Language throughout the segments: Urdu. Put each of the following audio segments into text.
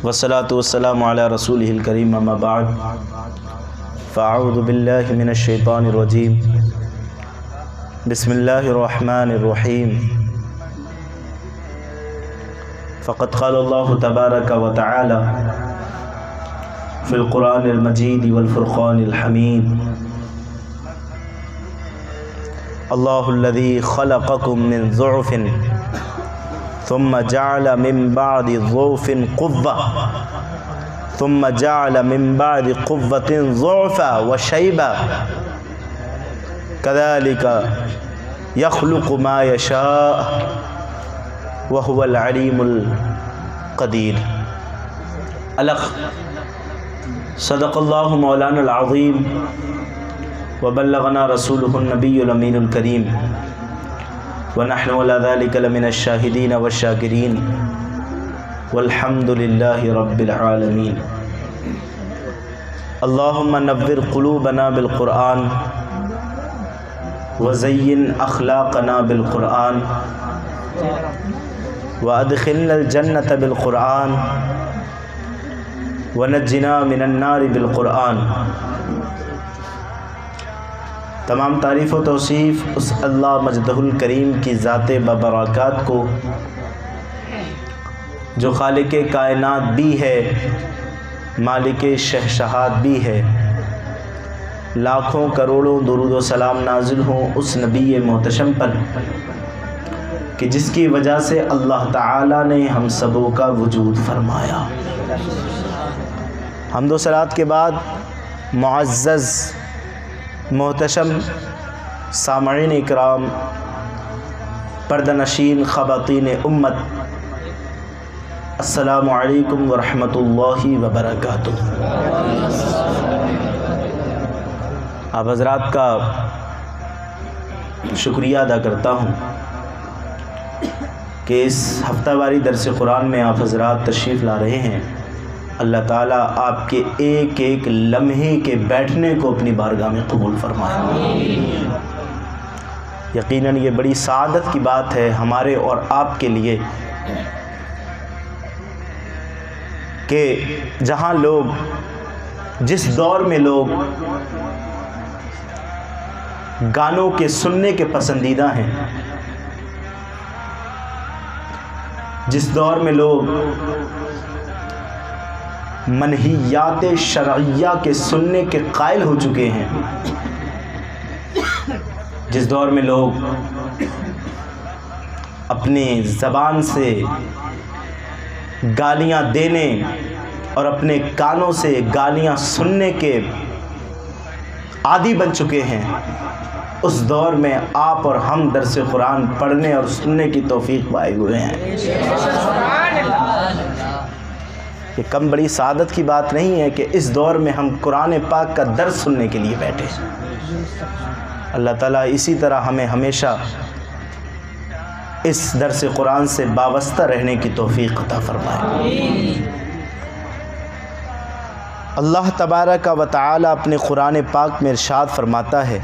والصلاة والسلام على رسوله الكريم اما بعد فاعوذ باللہ من الشیطان الرجیم بسم اللہ الرحمن الرحیم فقد قال اللہ تبارک وتعالی فی القرآن المجید والفرقان الحمید اللہ الذی خلقکم من ضعف ثم جعل من بعد ضعف قوة ثم جعل من بعد قوة ضعفا وشيبا كذلك يخلق ما يشاء وهو العليم القدير. الأخ صدق الله مولانا العظيم وبلغنا رسوله النبي الأمين الكريم ونحن على ذلك لمن الشاهدين والشاكرين والحمد لله رب العالمين. اللهم نور قلوبنا بالقرآن وزين أخلاقنا بالقرآن وأدخلنا الجنة بالقرآن ونجنا من النار بالقرآن. تمام تعریف و توصیف اس اللہ مجدہ الکریم کی ذات ببرکات کو جو خالق کائنات بھی ہے، مالک شہنشاہات بھی ہے. لاکھوں کروڑوں درود و سلام نازل ہوں اس نبی محتشم پر کہ جس کی وجہ سے اللہ تعالی نے ہم سبوں کا وجود فرمایا. حمد و صلوات کے بعد معزز محتشم سامعین اکرام، پردہ نشین خواتین امت، السلام علیکم ورحمۃ اللہ وبرکاتہ. آپ حضرات کا شکریہ ادا کرتا ہوں کہ اس ہفتہ واری درس قرآن میں آپ حضرات تشریف لا رہے ہیں. اللہ تعالیٰ آپ کے ایک ایک لمحے کے بیٹھنے کو اپنی بارگاہ میں قبول فرمائے. یقیناً یہ بڑی سعادت کی بات ہے ہمارے اور آپ کے لیے کہ جہاں لوگ، جس دور میں لوگ گانوں کے سننے کے پسندیدہ ہیں، جس دور میں لوگ منہیات شرعیہ کے سننے کے قائل ہو چکے ہیں، جس دور میں لوگ اپنی زبان سے گالیاں دینے اور اپنے کانوں سے گالیاں سننے کے عادی بن چکے ہیں، اس دور میں آپ اور ہم درس قرآن پڑھنے اور سننے کی توفیق پائے ہوئے ہیں. یہ کم بڑی سعادت کی بات نہیں ہے کہ اس دور میں ہم قرآن پاک کا درس سننے کے لیے بیٹھے. اللہ تعالیٰ اسی طرح ہمیں ہمیشہ اس درس قرآن سے وابستہ رہنے کی توفیق عطا فرمائے. اللہ تبارک و تعالیٰ اپنے قرآن پاک میں ارشاد فرماتا ہے،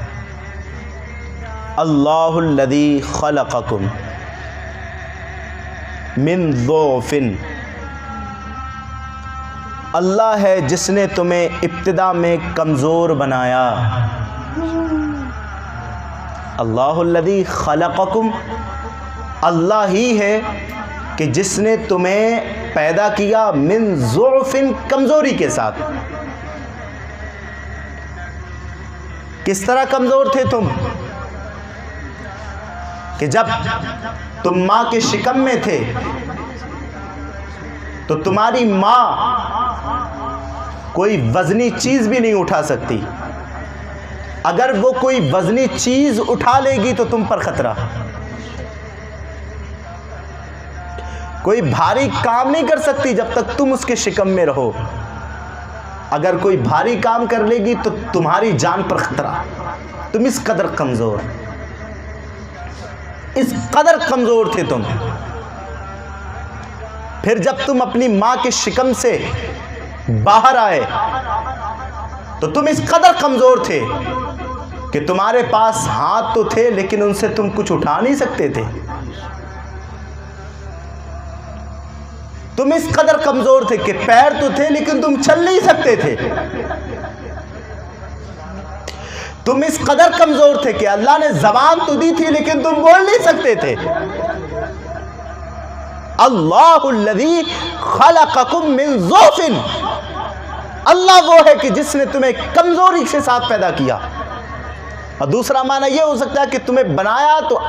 اللہ الذی خلقکم من ضعف، اللہ ہے جس نے تمہیں ابتدا میں کمزور بنایا. اللہ الذی خلقکم، اللہ ہی ہے کہ جس نے تمہیں پیدا کیا من ضعف، کمزوری کے ساتھ. کس طرح کمزور تھے تم؟ کہ جب تم ماں کے شکم میں تھے تو تمہاری ماں کوئی وزنی چیز بھی نہیں اٹھا سکتی. اگر وہ کوئی وزنی چیز اٹھا لے گی تو تم پر خطرہ. کوئی بھاری کام نہیں کر سکتی جب تک تم اس کے شکم میں رہو. اگر کوئی بھاری کام کر لے گی تو تمہاری جان پر خطرہ. تم اس قدر کمزور، اس قدر کمزور تھے تم. پھر جب تم اپنی ماں کے شکم سے باہر آئے تو تم اس قدر کمزور تھے کہ تمہارے پاس ہاتھ تو تھے لیکن ان سے تم کچھ اٹھا نہیں سکتے تھے. تم اس قدر کمزور تھے کہ پیر تو تھے لیکن تم چل نہیں سکتے تھے. تم اس قدر کمزور تھے کہ اللہ نے زبان تو دی تھی لیکن تم بول نہیں سکتے تھے. اللہ الذی خلقکم من ضعف، اللہ وہ ہے کہ جس نے تمہیں کمزوری کے ساتھ پیدا کیا. اور دوسرا معنی یہ ہو سکتا ہے کہ تمہیں بنایا تو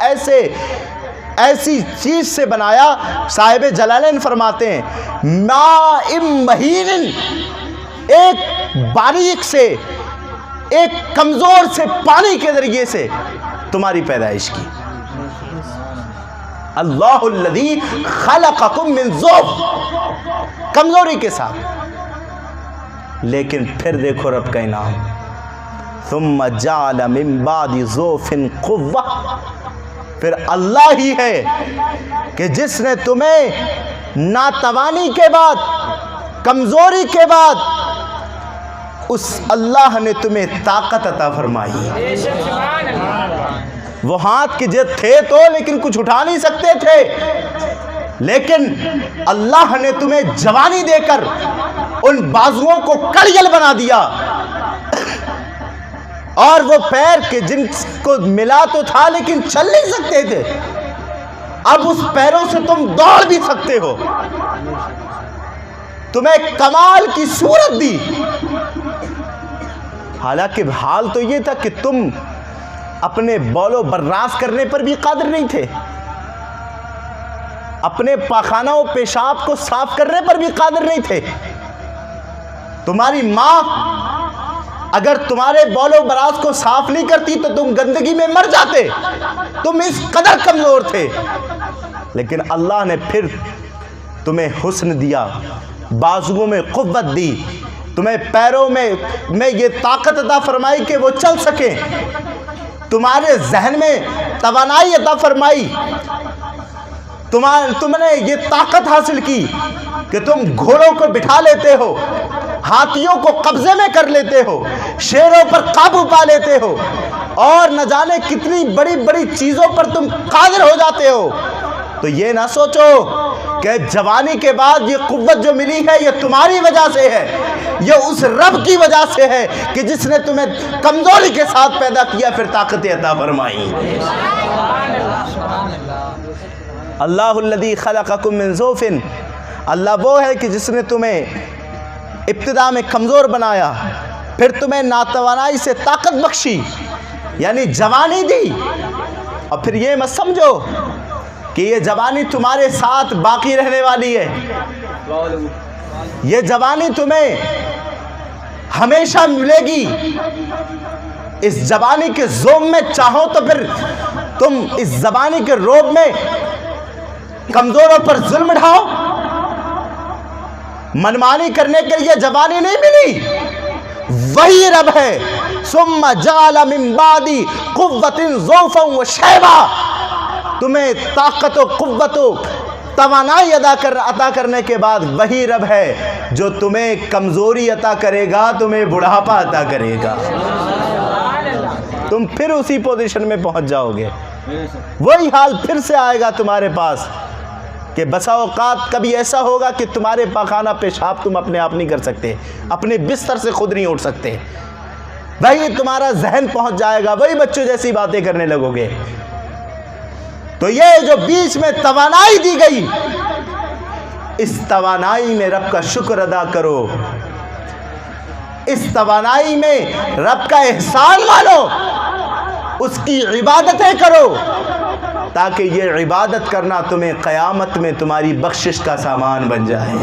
ایسی چیز سے بنایا. صاحب جلالین فرماتے ہیں ماء مہین، ایک باریک سے، ایک کمزور سے پانی کے ذریعے سے تمہاری پیدائش کی. اللہ الذی خلقکم من ضعف، کمزوری کے ساتھ. لیکن پھر دیکھو رب کا انعام، ثم جعل من بعد ضعف قوة، پھر اللہ ہی ہے کہ جس نے تمہیں ناتوانی کے بعد، کمزوری کے بعد، اس اللہ نے تمہیں طاقت عطا فرمائی. وہ ہاتھ کے جت تھے تو لیکن کچھ اٹھا نہیں سکتے تھے، لیکن اللہ نے تمہیں جوانی دے کر ان بازوؤں کو کڑیل بنا دیا. اور وہ پیر کے جن کو ملا تو تھا لیکن چل نہیں سکتے تھے، اب اس پیروں سے تم دوڑ بھی سکتے ہو. تمہیں کمال کی صورت دی. حالانکہ حال تو یہ تھا کہ تم اپنے بول و براز کرنے پر بھی قادر نہیں تھے، اپنے پاخانہ و پیشاب کو صاف کرنے پر بھی قادر نہیں تھے. تمہاری ماں اگر تمہارے بول و براز کو صاف نہیں کرتی تو تم گندگی میں مر جاتے. تم اس قدر کمزور تھے، لیکن اللہ نے پھر تمہیں حسن دیا، بازوؤں میں قوت دی، تمہیں پیروں میں یہ طاقت عطا فرمائی کہ وہ چل سکیں، تمہارے ذہن میں توانائی عطا فرمائی، تم نے یہ طاقت حاصل کی کہ تم گھوڑوں کو بٹھا لیتے ہو، ہاتھیوں کو قبضے میں کر لیتے ہو، شیروں پر قابو پا لیتے ہو، اور نہ جانے کتنی بڑی بڑی چیزوں پر تم قادر ہو جاتے ہو. تو یہ نہ سوچو کہ جوانی کے بعد یہ قوت جو ملی ہے یہ تمہاری وجہ سے ہے، یہ اس رب کی وجہ سے ہے کہ جس نے تمہیں کمزوری کے ساتھ پیدا کیا پھر طاقت عطا فرمائی. اللہ الذی خلقکم من ضعف، اللہ وہ ہے کہ جس نے تمہیں ابتدا میں کمزور بنایا، پھر تمہیں ناتوانائی سے طاقت بخشی، یعنی جوانی دی. اور پھر یہ مت سمجھو کہ یہ جوانی تمہارے ساتھ باقی رہنے والی ہے، یہ جوانی تمہیں ہمیشہ ملے گی. اس جوانی کے زوم میں چاہو تو پھر تم اس زبانی کے روب میں کمزوروں پر ظلم ڈھاؤ. منمانی کرنے کے لیے جوانی نہیں ملی، وہی رب ہے. ثم جعل من بعد قوة ضعفا وشیبا، تمہیں طاقت و قوت و توانائی عطا کرنے کے بعد وہی رب ہے جو تمہیں کمزوری عطا کرے گا، تمہیں بڑھاپا عطا کرے گا. تم پھر اسی پوزیشن میں پہنچ جاؤ گے، وہی حال پھر سے آئے گا تمہارے پاس کہ بسا اوقات کبھی ایسا ہوگا کہ تمہارے پاخانہ پیشاب تم اپنے آپ نہیں کر سکتے، اپنے بستر سے خود نہیں اٹھ سکتے. وہی تمہارا ذہن پہنچ جائے گا، وہی بچوں جیسی باتیں کرنے لگو گے. تو یہ جو بیچ میں توانائی دی گئی، اس توانائی میں رب کا شکر ادا کرو، اس توانائی میں رب کا احسان مانو، اس کی عبادتیں کرو، تاکہ یہ عبادت کرنا تمہیں قیامت میں تمہاری بخشش کا سامان بن جائے.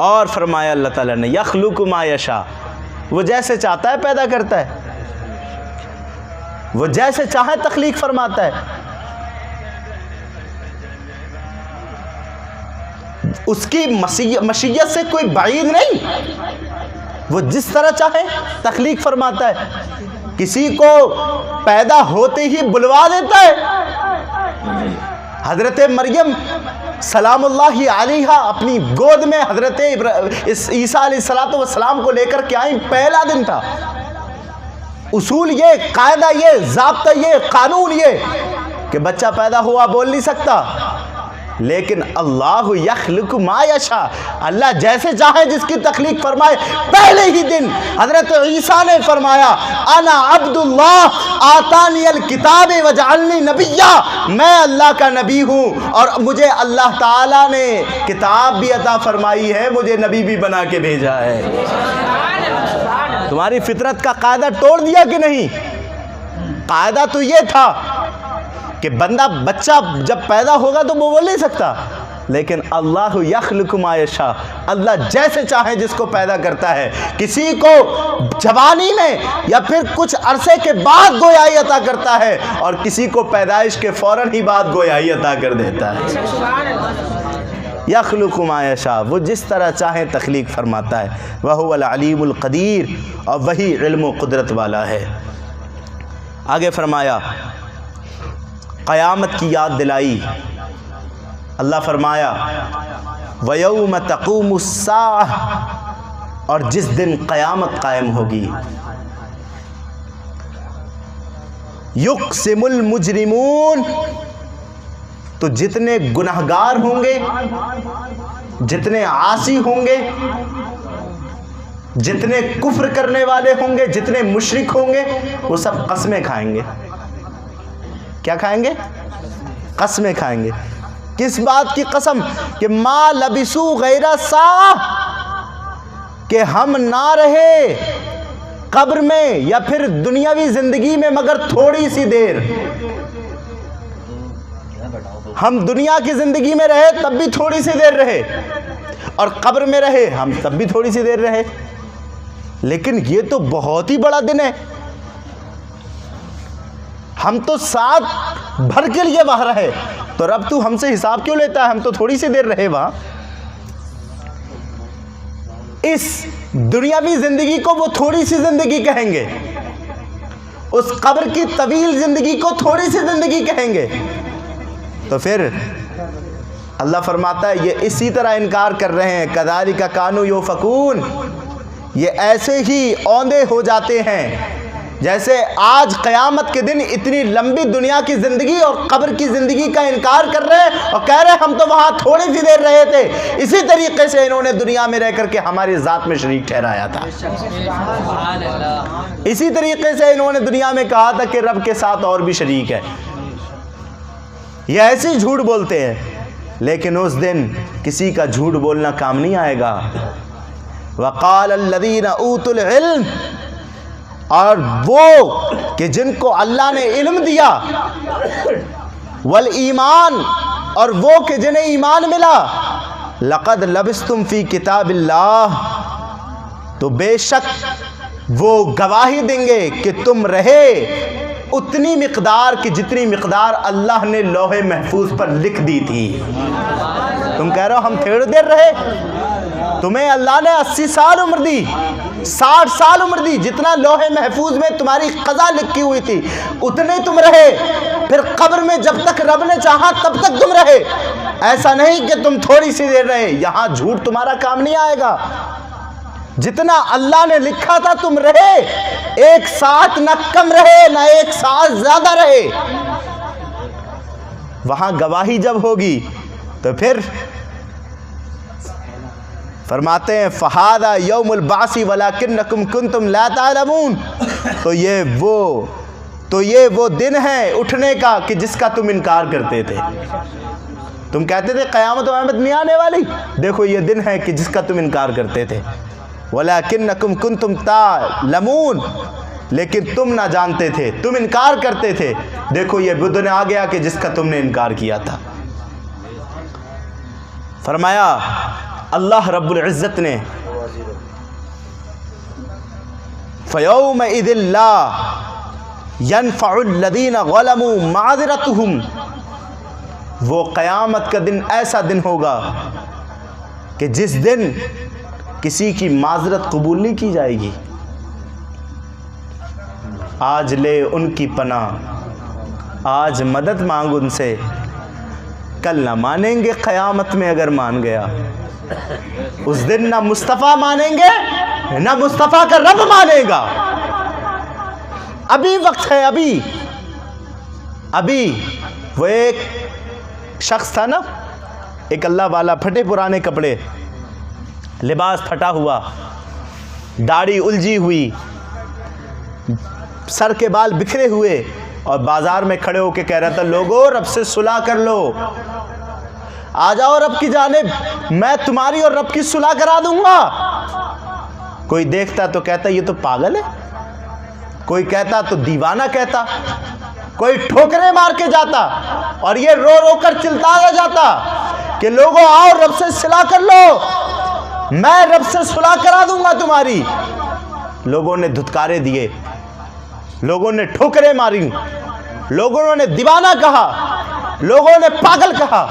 اور فرمایا اللہ تعالیٰ نے یخلق ما یشاء، وہ جیسے چاہتا ہے پیدا کرتا ہے، وہ جیسے چاہے تخلیق فرماتا ہے. اس کی مشیت سے کوئی بعید نہیں، وہ جس طرح چاہے تخلیق فرماتا ہے. کسی کو پیدا ہوتے ہی بلوا دیتا ہے. حضرت مریم سلام اللہ علیہا اپنی گود میں حضرت عیسیٰ علیہ السلام کو لے کر کے آئیں، پہلا دن تھا. اصول یہ، قاعدہ یہ، ضابطہ یہ، قانون یہ کہ بچہ پیدا ہوا بول نہیں سکتا، لیکن اللہ یخلق ما یشاء، اللہ جیسے چاہے جس کی تخلیق فرمائے۔ پہلے ہی دن حضرت عیسیٰ نے فرمایا انا عبد اللہ آتانی الکتاب وجعلنی نبیا، میں اللہ کا نبی ہوں اور مجھے اللہ تعالیٰ نے کتاب بھی عطا فرمائی ہے، مجھے نبی بھی بنا کے بھیجا ہے۔ تمہاری فطرت کا قاعدہ توڑ دیا کہ نہیں؟ قاعدہ تو یہ تھا کہ بچہ جب پیدا ہوگا تو وہ بول نہیں سکتا، لیکن اللہ یخلق ما یشاء، اللہ جیسے چاہے جس کو پیدا کرتا ہے، کسی کو جوانی میں یا پھر کچھ عرصے کے بعد گویائی عطا کرتا ہے اور کسی کو پیدائش کے فوراً ہی بعد گویائی عطا کر دیتا ہے۔ یخلق ما یشاء، وہ جس طرح چاہے تخلیق فرماتا ہے۔ وہو العلیم القدیر، اور وہی علم و قدرت والا ہے۔ آگے فرمایا قیامت کی یاد دلائی، اللہ فرمایا وَيَوْمَ تَقُومُ السَّاعَةُ، اور جس دن قیامت قائم ہوگی، يُقْسِمُ الْمُجْرِمُونَ، تو جتنے گناہگار ہوں گے، جتنے عاصی ہوں گے، جتنے کفر کرنے والے ہوں گے، جتنے مشرک ہوں گے، وہ سب قسمیں کھائیں گے۔ کیا کھائیں گے؟ قسمیں کھائیں گے۔ کس بات کی قسم؟ کہ ما لبسو غیر ساعہ، کہ ہم نہ رہے قبر میں یا پھر دنیاوی زندگی میں مگر تھوڑی سی دیر۔ ہم دنیا کی زندگی میں رہے تب بھی تھوڑی سی دیر رہے، اور قبر میں رہے ہم تب بھی تھوڑی سی دیر رہے، لیکن یہ تو بہت ہی بڑا دن ہے۔ ہم تو ساتھ بھر کے لیے وہاں رہے، تو رب تو ہم سے حساب کیوں لیتا ہے؟ ہم تو تھوڑی سی دیر رہے وہاں۔ اس دنیاوی زندگی کو وہ تھوڑی سی زندگی کہیں گے، اس قبر کی طویل زندگی کو تھوڑی سی زندگی کہیں گے۔ تو پھر اللہ فرماتا ہے یہ اسی طرح انکار کر رہے ہیں، کذالک کانوا یؤفکون، یہ ایسے ہی اوندے ہو جاتے ہیں جیسے آج قیامت کے دن اتنی لمبی دنیا کی زندگی اور قبر کی زندگی کا انکار کر رہے ہیں اور کہہ رہے ہیں ہم تو وہاں تھوڑی سی دیر رہے تھے۔ اسی طریقے سے انہوں نے دنیا میں رہ کر کے ہماری ذات میں شریک ٹھہرایا تھا، اسی طریقے سے انہوں نے دنیا میں کہا تھا کہ رب کے ساتھ اور بھی شریک ہے۔ یہ ایسے جھوٹ بولتے ہیں، لیکن اس دن کسی کا جھوٹ بولنا کام نہیں آئے گا۔ وقال الذین اوتوا العلم، اور وہ کہ جن کو اللہ نے علم دیا، والایمان، اور وہ کہ جنہیں ایمان ملا، لقد لبستم فی کتاب اللہ، تو بے شک وہ گواہی دیں گے کہ تم رہے اتنی مقدار کی جتنی مقدار اللہ نے لوح محفوظ پر لکھ دی تھی۔ تم کہہ رہے ہو ہم تھوڑی دیر رہے، تمہیں اللہ نے 80 سال عمر دی، 60 سال عمر دی، جتنا لوح محفوظ میں تمہاری قضا لکھی ہوئی تھی اتنے تم رہے، پھر قبر میں جب تک رب نے چاہا تب تک تم رہے۔ ایسا نہیں کہ تم تھوڑی سی دیر رہے، یہاں جھوٹ تمہارا کام نہیں آئے گا۔ جتنا اللہ نے لکھا تھا تم رہے، ایک ساتھ نہ کم رہے نہ ایک ساتھ زیادہ رہے۔ وہاں گواہی جب ہوگی تو پھر فرماتے ہیں فہذا یوم البعث ولکنکم کنتم لا تعلمون، تو یہ وہ دن ہے اٹھنے کا کہ جس کا تم انکار کرتے تھے۔ تم کہتے تھے قیامت وامت نہیں آنے والی، دیکھو یہ دن ہے کہ جس کا تم انکار کرتے تھے۔ ولکنکم کنتم تعلمون، لیکن تم نہ جانتے تھے، تم انکار کرتے تھے، دیکھو یہ وہ دن آ گیا کہ جس کا تم نے انکار کیا تھا۔ فرمایا اللہ رب العزت نے فَيَوْمَئِذٍ لَا يَنْفَعُ الَّذِينَ ظَلَمُوا مَعْذِرَتُهُمْ، وہ قیامت کا دن ایسا دن ہوگا کہ جس دن کسی کی معذرت قبول نہیں کی جائے گی۔ آج لے ان کی پناہ، آج مدد مانگ ان سے، کل نہ مانیں گے قیامت میں اگر مان گیا۔ اس دن نہ مصطفیٰ مانیں گے نہ مصطفیٰ کا رب مانے گا۔ ابھی وقت ہے، ابھی وہ ایک شخص تھا نا ایک اللہ والا، پھٹے پرانے کپڑے، لباس پھٹا ہوا، داڑھی الجھی ہوئی، سر کے بال بکھرے ہوئے، اور بازار میں کھڑے ہو کے کہہ رہا تھا لوگو رب سے صلح کر لو، آ جاؤ رب کی جانب، میں تمہاری اور رب کی صلح کرا دوں گا۔ کوئی دیکھتا تو کہتا یہ تو پاگل ہے، کوئی کہتا تو دیوانہ کہتا، کوئی ٹھوکریں مار کے جاتا، اور یہ رو رو کر چلتا جاتا کہ لوگوں آؤ رب سے صلح کر لو، میں رب سے صلح کرا دوں گا تمہاری۔ لوگوں نے دھتکارے دیے، لوگوں نے ٹھوکریں ماری، لوگوں نے دیوانہ کہا، لوگوں نے پاگل کہا۔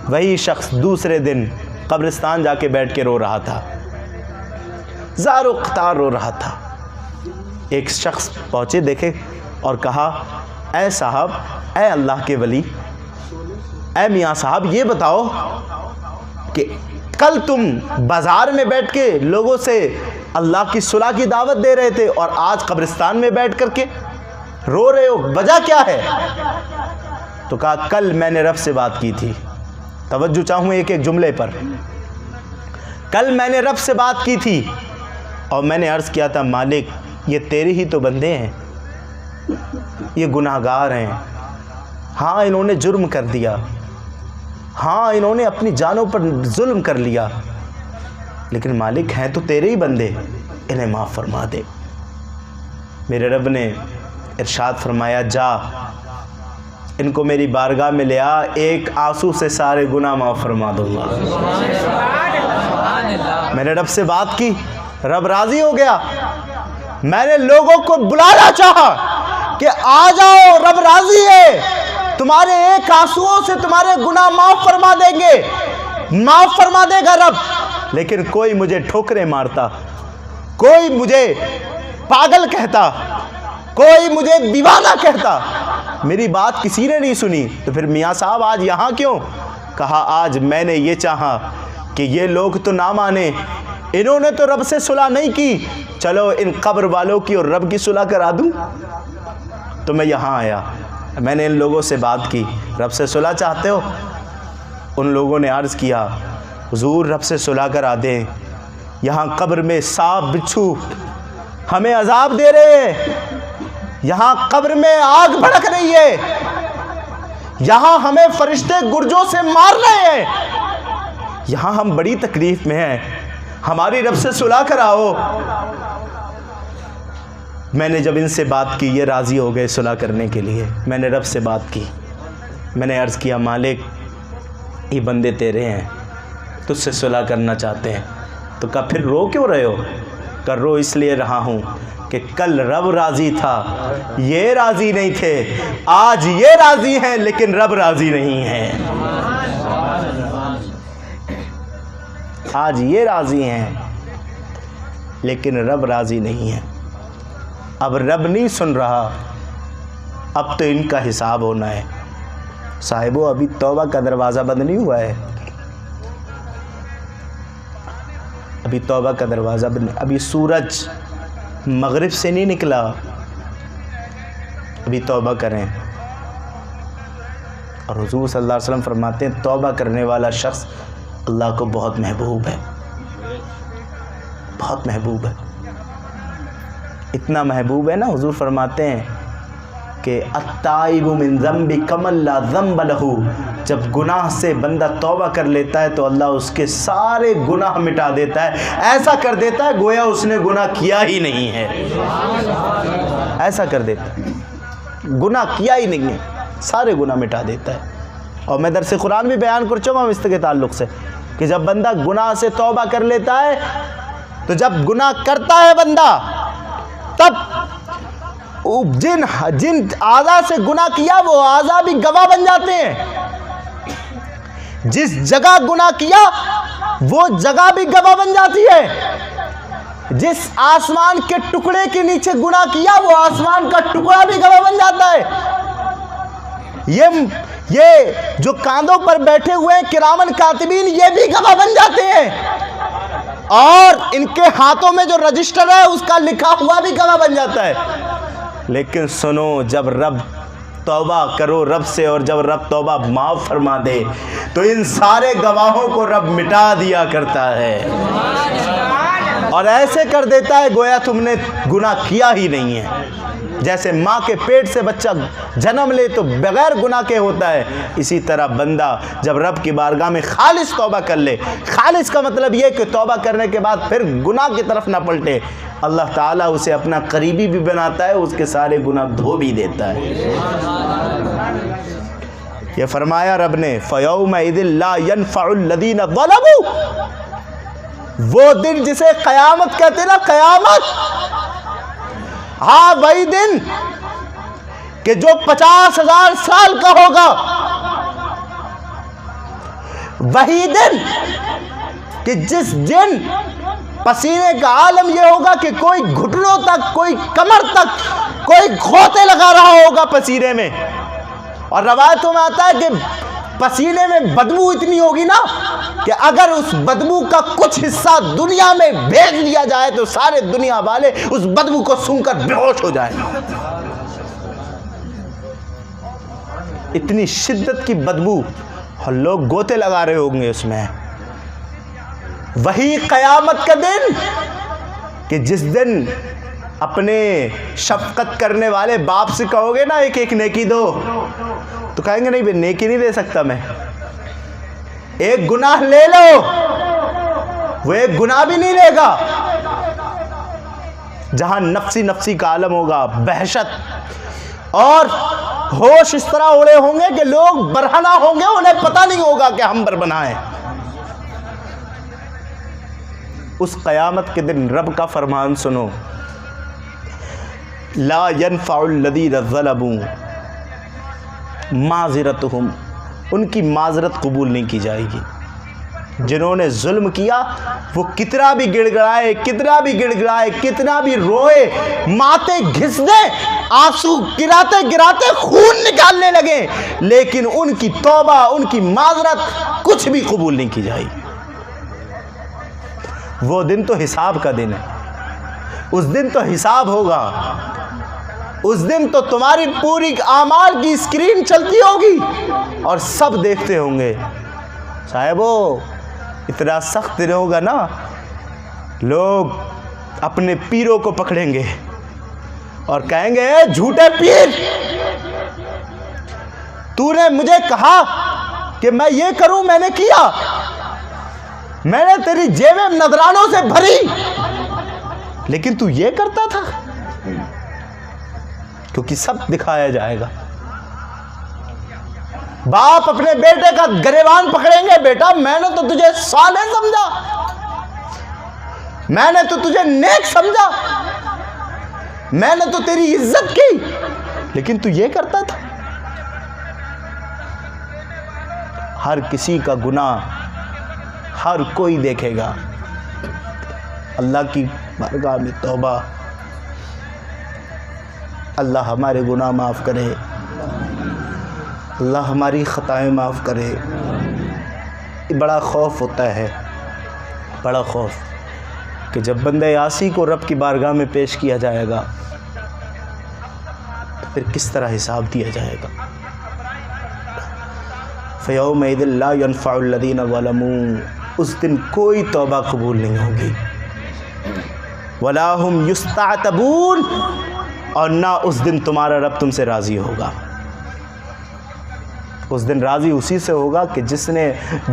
وہی شخص دوسرے دن قبرستان جا کے بیٹھ کے رو رہا تھا، زار و قطار رو رہا تھا۔ ایک شخص پہنچے، دیکھے اور کہا اے صاحب، اے اللہ کے ولی، اے میاں صاحب، یہ بتاؤ کہ کل تم بازار میں بیٹھ کے لوگوں سے اللہ کی صلح کی دعوت دے رہے تھے اور آج قبرستان میں بیٹھ کر کے رو رہے ہو، وجہ کیا ہے؟ تو کہا کل میں نے رب سے بات کی تھی۔ توجہ چاہوں ایک ایک جملے پر۔ کل میں نے رب سے بات کی تھی اور میں نے عرض کیا تھا مالک یہ تیرے ہی تو بندے ہیں، یہ گناہگار ہیں، ہاں انہوں نے جرم کر دیا، ہاں انہوں نے اپنی جانوں پر ظلم کر لیا، لیکن مالک ہیں تو تیرے ہی بندے، انہیں معاف فرما دے۔ میرے رب نے ارشاد فرمایا جا ان کو میری بارگاہ میں لے آ، ایک آنسو سے سارے گناہ معاف فرما دوں گا۔ میں نے رب سے بات کی، رب راضی ہو گیا۔ میں نے لوگوں کو بلانا چاہا کہ آ جاؤ رب راضی ہے، تمہارے ایک آنسوؤں سے تمہارے گناہ معاف فرما دیں گے، معاف فرما دے گا رب، لیکن کوئی مجھے ٹھوکریں مارتا، کوئی مجھے پاگل کہتا، کوئی مجھے دیوانہ کہتا، میری بات کسی نے نہیں سنی۔ تو پھر میاں صاحب آج یہاں کیوں؟ کہا آج میں نے یہ چاہا کہ یہ لوگ تو نہ مانے، انہوں نے تو رب سے صلح نہیں کی، چلو ان قبر والوں کی اور رب کی صلح کرا دوں۔ تو میں یہاں آیا، میں نے ان لوگوں سے بات کی، رب سے صلح چاہتے ہو؟ ان لوگوں نے عرض کیا حضور رب سے صلح کرا دیں، یہاں قبر میں سانپ بچھو ہمیں عذاب دے رہے ہیں، یہاں قبر میں آگ بھڑک رہی ہے، یہاں ہمیں فرشتے گرجوں سے مار رہے ہیں، یہاں ہم بڑی تکلیف میں ہیں، ہماری رب سے صلح کراؤ۔ میں نے جب ان سے بات کی یہ راضی ہو گئے صلح کرنے کے لیے۔ میں نے رب سے بات کی، میں نے عرض کیا مالک یہ بندے تیرے ہیں، تجھ سے صلح کرنا چاہتے ہیں۔ تو کہا پھر رو کیوں رہے ہو؟ کہ رو اس لیے رہا ہوں کہ کل رب راضی تھا، یہ راضی نہیں تھے، آج یہ راضی ہیں لیکن رب راضی نہیں ہے، آج یہ راضی ہیں لیکن رب راضی نہیں ہے۔ اب رب نہیں سن رہا، اب تو ان کا حساب ہونا ہے۔ صاحبو ابھی توبہ کا دروازہ بند نہیں ہوا ہے، ابھی توبہ کا دروازہ بند، ابھی سورج مغرب سے نہیں نکلا، ابھی توبہ کریں۔ اور حضور صلی اللہ علیہ وسلم فرماتے ہیں توبہ کرنے والا شخص اللہ کو بہت محبوب ہے، بہت محبوب ہے، اتنا محبوب ہے نا حضور فرماتے ہیں کہ التائب من ذنب کمن لا ذنب لہ، جب گناہ سے بندہ توبہ کر لیتا ہے تو اللہ اس کے سارے گناہ مٹا دیتا ہے، ایسا کر دیتا ہے گویا اس نے گناہ کیا ہی نہیں ہے، ایسا کر دیتا ہے، گناہ کیا ہی نہیں ہے، سارے گناہ مٹا دیتا ہے۔ اور میں درس قرآن بھی بیان کر چکا ہوں اس کے تعلق سے کہ جب بندہ گناہ سے توبہ کر لیتا ہے تو جب گناہ کرتا ہے بندہ تب جن اعضاء سے گناہ کیا وہ اعضاء بھی گواہ بن جاتے ہیں، جس جگہ گناہ کیا وہ جگہ بھی گواہ بن جاتی ہے، جس آسمان کے ٹکڑے کے نیچے گناہ کیا وہ آسمان کا ٹکڑا بھی گواہ بن جاتا ہے۔ یہ جو کاندھوں پر بیٹھے ہوئے کرامن کاتبین یہ بھی گواہ بن جاتے ہیں، اور ان کے ہاتھوں میں جو رجسٹر ہے اس کا لکھا ہوا بھی گواہ بن جاتا ہے۔ لیکن سنو، جب رب توبہ کرو رب سے، اور جب رب توبہ معاف فرما دے تو ان سارے گواہوں کو رب مٹا دیا کرتا ہے، اور ایسے کر دیتا ہے گویا تم نے گناہ کیا ہی نہیں ہے۔ جیسے ماں کے پیٹ سے بچہ جنم لے تو بغیر گناہ کے ہوتا ہے، اسی طرح بندہ جب رب کی بارگاہ میں خالص توبہ کر لے، خالص کا مطلب یہ کہ توبہ کرنے کے بعد پھر گناہ کی طرف نہ پلٹے، اللہ تعالیٰ اسے اپنا قریبی بھی بناتا ہے، اس کے سارے گناہ دھو بھی دیتا ہے۔ یہ فرمایا رب نے فَيَوْمَئِذٍ لَا يَنْفَعُ الَّذِينَ ظَلَمُوا، وہ دن جسے قیامت کہتے نا، قیامت، ہاں وہی دن کہ جو 50,000 سال کا ہوگا، وہی دن کہ جس دن پسینے کا عالم یہ ہوگا کہ کوئی گھٹنوں تک، کوئی کمر تک، کوئی گھوتے لگا رہا ہوگا پسینے میں، اور روایتوں میں آتا ہے کہ پسینے میں بدبو اتنی ہوگی نا کہ اگر اس بدبو کا کچھ حصہ دنیا میں بھیج لیا جائے تو سارے دنیا والے اس بدبو کو سونگھ کر بے ہوش ہو جائیں، اتنی شدت کی بدبو، اور لوگ گوتے لگا رہے ہوں گے اس میں۔ وہی قیامت کا دن کہ جس دن اپنے شفقت کرنے والے باپ سے کہو گے نا ایک ایک نیکی دو، تو کہیں گے نہیں بے نیکی نہیں دے سکتا میں، ایک گناہ لے لو، وہ ایک گناہ بھی نہیں لے گا۔ جہاں نفسی نفسی کا عالم ہوگا، بحشت اور ہوش اس طرح اڑے ہوں گے کہ لوگ برہنہ ہوں گے، انہیں پتہ نہیں ہوگا کہ ہم برہنہ ہیں۔ اس قیامت کے دن رب کا فرمان سنو، لا ينفع الذین ظلموا معذرتہم، ان کی معذرت قبول نہیں کی جائے گی۔ جنہوں نے ظلم کیا وہ کتنا بھی گڑ گڑائے، کتنا بھی گڑ گڑائے، کتنا بھی روئے، ماتے گھس دے، آنسو گراتے گراتے خون نکالنے لگے، لیکن ان کی توبہ، ان کی معذرت کچھ بھی قبول نہیں کی جائے گی۔ وہ دن تو حساب کا دن ہے، اس دن تو حساب ہوگا، اس دن تو تمہاری پوری اعمال کی اسکرین چلتی ہوگی اور سب دیکھتے ہوں گے۔ صاحبو اتنا سخت دن ہوگا نا، لوگ اپنے پیروں کو پکڑیں گے اور کہیں گے اے جھوٹے پیر، تو نے مجھے کہا کہ میں یہ کروں، میں نے کیا، میں نے تیری جیبیں نذرانوں سے بھری، لیکن تو یہ کرتا تھا، کیونکہ سب دکھایا جائے گا۔ باپ اپنے بیٹے کا گریبان پکڑیں گے، بیٹا میں نے تو تجھے صالح سمجھا، میں نے تو تجھے نیک سمجھا، میں نے تو تیری عزت کی، لیکن تو یہ کرتا تھا۔ ہر کسی کا گناہ ہر کوئی دیکھے گا، اللہ کی بارگاہ میں توبہ، اللہ ہمارے گناہ معاف کرے، اللہ ہماری خطائیں معاف کرے۔ بڑا خوف ہوتا ہے، بڑا خوف کہ جب بندہ عاصی کو رب کی بارگاہ میں پیش کیا جائے گا تو پھر کس طرح حساب دیا جائے گا۔ فَيَوْمَئِذٍ لَا يَنْفَعُ الَّذِينَ ظَلَمُوا، اس دن کوئی توبہ قبول نہیں ہوگی، وَلَا هُمْ يُسْتَعْتَبُونَ، اور نہ اس دن تمہارا رب تم سے راضی ہوگا۔ اس دن راضی اسی سے ہوگا کہ جس نے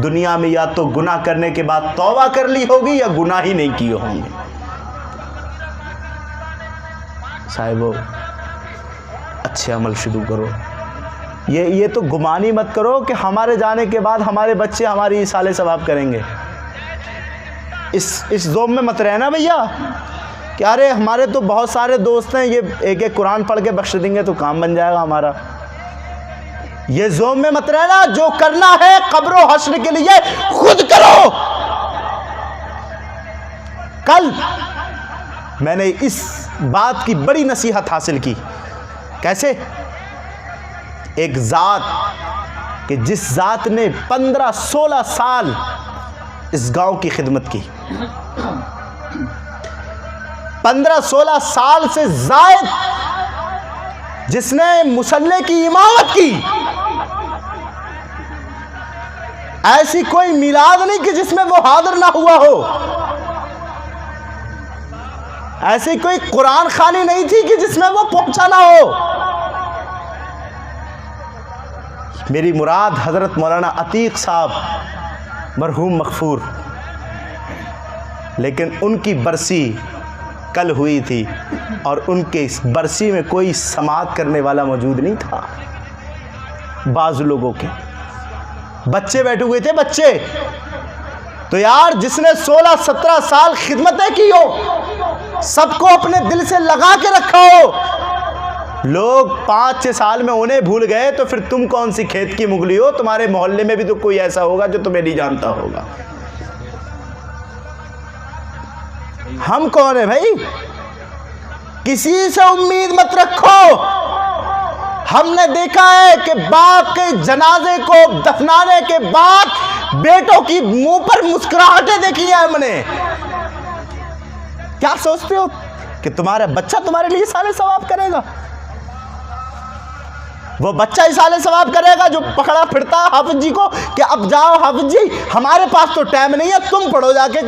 دنیا میں یا تو گناہ کرنے کے بعد توبہ کر لی ہوگی یا گناہ ہی نہیں کیے ہوں گے۔ صاحبو اچھے عمل شروع کرو، یہ تو گمانی مت کرو کہ ہمارے جانے کے بعد ہمارے بچے ہماری ایصال ثواب کریں گے، اس ذوم میں مت رہنا بھیا کہ ارے ہمارے تو بہت سارے دوست ہیں، یہ ایک ایک قرآن پڑھ کے بخش دیں گے تو کام بن جائے گا ہمارا۔ یہ ذوم میں مت رہنا، جو کرنا ہے قبر و حشر کے لیے خود کرو۔ کل میں نے اس بات کی بڑی نصیحت حاصل کی، کیسے؟ ایک ذات کہ جس ذات نے 15-16 سال اس گاؤں کی خدمت کی، 15-16 سال سے زائد جس نے مصلی کی امامت کی، ایسی کوئی میلاد نہیں کہ جس میں وہ حاضر نہ ہوا ہو، ایسی کوئی قرآن خوانی نہیں تھی کہ جس میں وہ پہنچا نہ ہو۔ میری مراد حضرت مولانا عتیق صاحب مرحوم مغفور، لیکن ان کی برسی کل ہوئی تھی اور ان کے اس برسی میں کوئی سماعت کرنے والا موجود نہیں تھا۔ بعض لوگوں کے بچے بیٹھے ہوئے تھے، بچے تو یار جس نے 16-17 سال خدمتیں کی ہو، سب کو اپنے دل سے لگا کے رکھا ہو، لوگ 5-6 سال میں انہیں بھول گئے، تو پھر تم کون سی کھیت کی مغلی ہو؟ تمہارے محلے میں بھی تو کوئی ایسا ہوگا جو تمہیں نہیں جانتا ہوگا۔ ہم کون ہیں بھائی؟ کسی سے امید مت رکھو۔ ہم نے دیکھا ہے کہ باپ کے جنازے کو دفنانے کے بعد بیٹوں کی منہ پر مسکراہٹیں دیکھی ہیں ہم نے۔ کیا سوچتے ہو کہ تمہارا بچہ تمہارے لیے اصالِ ثواب کرے گا؟ وہ بچہ اصالِ ثواب کرے گا جو پکڑا پھرتا ہے حافظ جی کو کہ اب جاؤ حافظ جی ہمارے پاس تو ٹائم نہیں ہے، تم پڑھو جا کے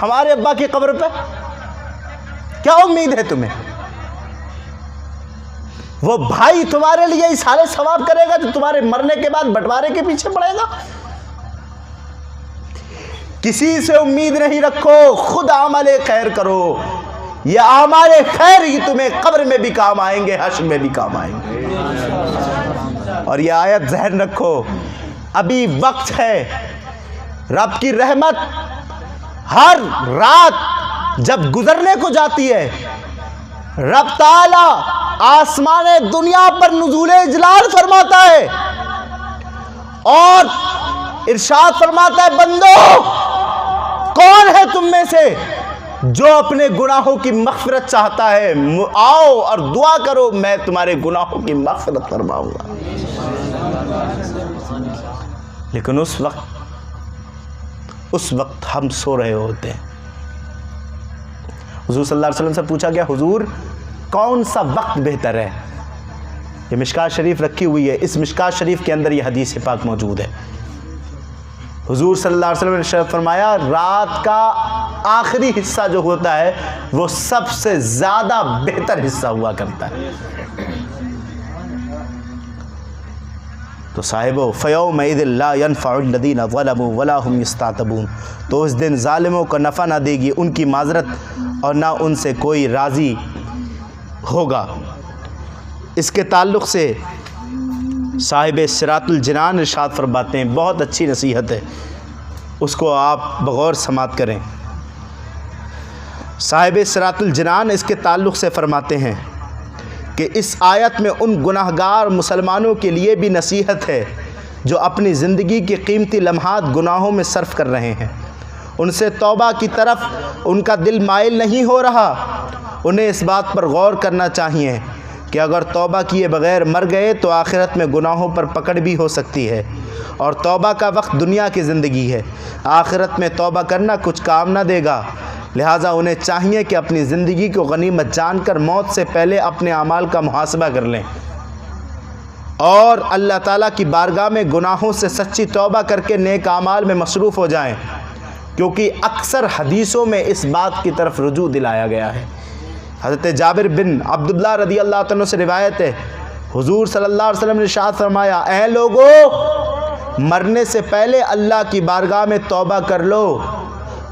ہمارے ابا کی قبر پہ۔ کیا امید ہے تمہیں؟ وہ بھائی تمہارے لیے اصالِ ثواب کرے گا جو تمہارے مرنے کے بعد بٹوارے کے پیچھے پڑے گا؟ کسی سے امید نہیں رکھو، خود عمل خیر کرو۔ یہ اعمال خیر ہی تمہیں قبر میں بھی کام آئیں گے، حشر میں بھی کام آئیں گے۔ اور یہ آیت ذہن رکھو، ابھی وقت ہے۔ رب کی رحمت ہر رات جب گزرنے کو جاتی ہے، رب تعالی آسمان دنیا پر نزول اجلال فرماتا ہے اور ارشاد فرماتا ہے، بندو کون ہے تم میں سے جو اپنے گناہوں کی مغفرت چاہتا ہے؟ آؤ اور دعا کرو، میں تمہارے گناہوں کی مغفرت فرماؤں گا۔ لیکن اس وقت ہم سو رہے ہوتے ہیں۔ حضور صلی اللہ علیہ وسلم سے پوچھا گیا، حضور کون سا وقت بہتر ہے؟ یہ مشکات شریف رکھی ہوئی ہے، اس مشکات شریف کے اندر یہ حدیث پاک موجود ہے۔ حضور صلی اللہ علیہ وسلم نے فرمایا، رات کا آخری حصہ جو ہوتا ہے وہ سب سے زیادہ بہتر حصہ ہوا کرتا ہے۔ تو صاحبو فَيَوْمَئِذٍ لَا يَنْفَعُ الَّذِينَ ظَلَمُوا وَلَا هُمْ يَسْتَعْتَبُونَ، تو اس دن ظالموں کو نفع نہ دے گی ان کی معذرت اور نہ ان سے کوئی راضی ہوگا۔ اس کے تعلق سے صاحب صراط الجنان ارشاد فرماتے ہیں، بہت اچھی نصیحت ہے، اس کو آپ بغور سماعت کریں۔ صاحب صراط الجنان اس کے تعلق سے فرماتے ہیں کہ اس آیت میں ان گناہ گار مسلمانوں کے لیے بھی نصیحت ہے جو اپنی زندگی کے قیمتی لمحات گناہوں میں صرف کر رہے ہیں۔ ان سے توبہ کی طرف ان کا دل مائل نہیں ہو رہا۔ انہیں اس بات پر غور کرنا چاہیے کہ اگر توبہ کیے بغیر مر گئے تو آخرت میں گناہوں پر پکڑ بھی ہو سکتی ہے، اور توبہ کا وقت دنیا کی زندگی ہے، آخرت میں توبہ کرنا کچھ کام نہ دے گا۔ لہٰذا انہیں چاہیے کہ اپنی زندگی کو غنیمت جان کر موت سے پہلے اپنے اعمال کا محاسبہ کر لیں اور اللہ تعالیٰ کی بارگاہ میں گناہوں سے سچی توبہ کر کے نیک اعمال میں مصروف ہو جائیں، کیونکہ اکثر حدیثوں میں اس بات کی طرف رجوع دلایا گیا ہے۔ حضرت جابر بن عبداللہ رضی اللہ عنہ سے روایت ہے، حضور صلی اللہ علیہ وسلم نے ارشاد فرمایا، اے لوگو مرنے سے پہلے اللہ کی بارگاہ میں توبہ کر لو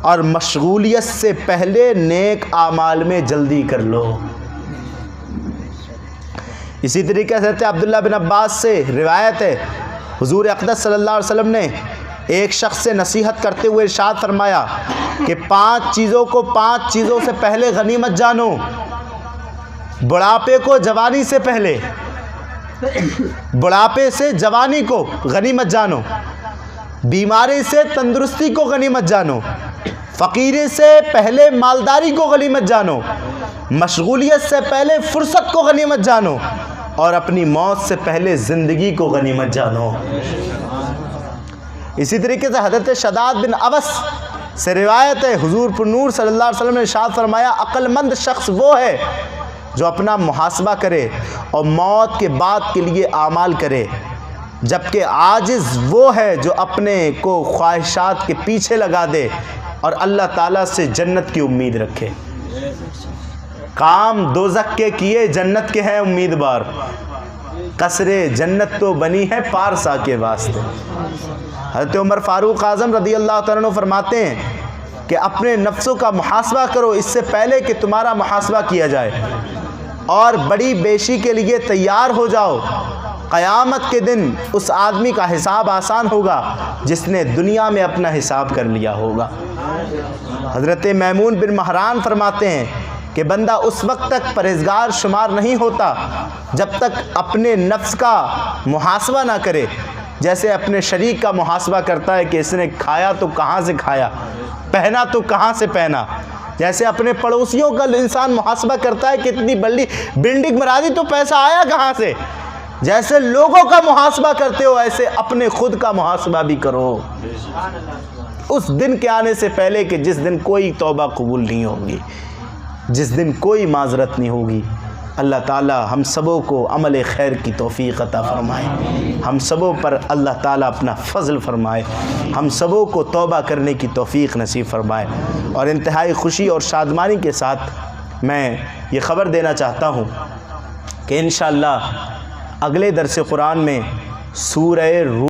اور مشغولیت سے پہلے نیک اعمال میں جلدی کر لو۔ اسی طریقے سے حضرت عبداللہ بن عباس سے روایت ہے، حضور اقدس صلی اللہ علیہ وسلم نے ایک شخص سے نصیحت کرتے ہوئے ارشاد فرمایا کہ 5 چیزوں سے پہلے غنیمت جانو۔ بڑھاپے کو جوانی سے پہلے، بڑھاپے سے جوانی کو غنیمت جانو، بیماری سے تندرستی کو غنیمت جانو، فقیری سے پہلے مالداری کو غنیمت جانو، مشغولیت سے پہلے فرصت کو غنیمت جانو، اور اپنی موت سے پہلے زندگی کو غنیمت جانو۔ اسی طریقے سے حضرت شداد بن اوس سے روایت ہے، حضور پر نور صلی اللہ علیہ وسلم نے ارشاد فرمایا، عقل مند شخص وہ ہے جو اپنا محاسبہ کرے اور موت کے بعد کے لیے اعمال کرے، جبکہ عاجز وہ ہے جو اپنے کو خواہشات کے پیچھے لگا دے اور اللہ تعالیٰ سے جنت کی امید رکھے۔ کام دوزخ کے کیے جنت کے ہیں امیدوار، قصر جنت تو بنی ہے پارسا کے واسطے۔ حضرت عمر فاروق اعظم رضی اللہ تعالیٰ عنہ فرماتے ہیں کہ اپنے نفسوں کا محاسبہ کرو اس سے پہلے کہ تمہارا محاسبہ کیا جائے، اور بڑی بیشی کے لیے تیار ہو جاؤ۔ قیامت کے دن اس آدمی کا حساب آسان ہوگا جس نے دنیا میں اپنا حساب کر لیا ہوگا۔ حضرت میمون بن مہران فرماتے ہیں کہ بندہ اس وقت تک پرہیزگار شمار نہیں ہوتا جب تک اپنے نفس کا محاسبہ نہ کرے، جیسے اپنے شریک کا محاسبہ کرتا ہے کہ اس نے کھایا تو کہاں سے کھایا، پہنا تو کہاں سے پہنا۔ جیسے اپنے پڑوسیوں کا انسان محاسبہ کرتا ہے کہ اتنی بڑی بلڈنگ بنا دی تو پیسہ آیا کہاں سے۔ جیسے لوگوں کا محاسبہ کرتے ہو ایسے اپنے خود کا محاسبہ بھی کرو، اس دن کے آنے سے پہلے کہ جس دن کوئی توبہ قبول نہیں ہوگی، جس دن کوئی معذرت نہیں ہوگی۔ اللہ تعالی ہم سبوں کو عمل خیر کی توفیق عطا فرمائے، ہم سبوں پر اللہ تعالی اپنا فضل فرمائے، ہم سبوں کو توبہ کرنے کی توفیق نصیب فرمائے۔ اور انتہائی خوشی اور شادمانی کے ساتھ میں یہ خبر دینا چاہتا ہوں کہ انشاءاللہ اگلے درس قرآن میں سورہ روم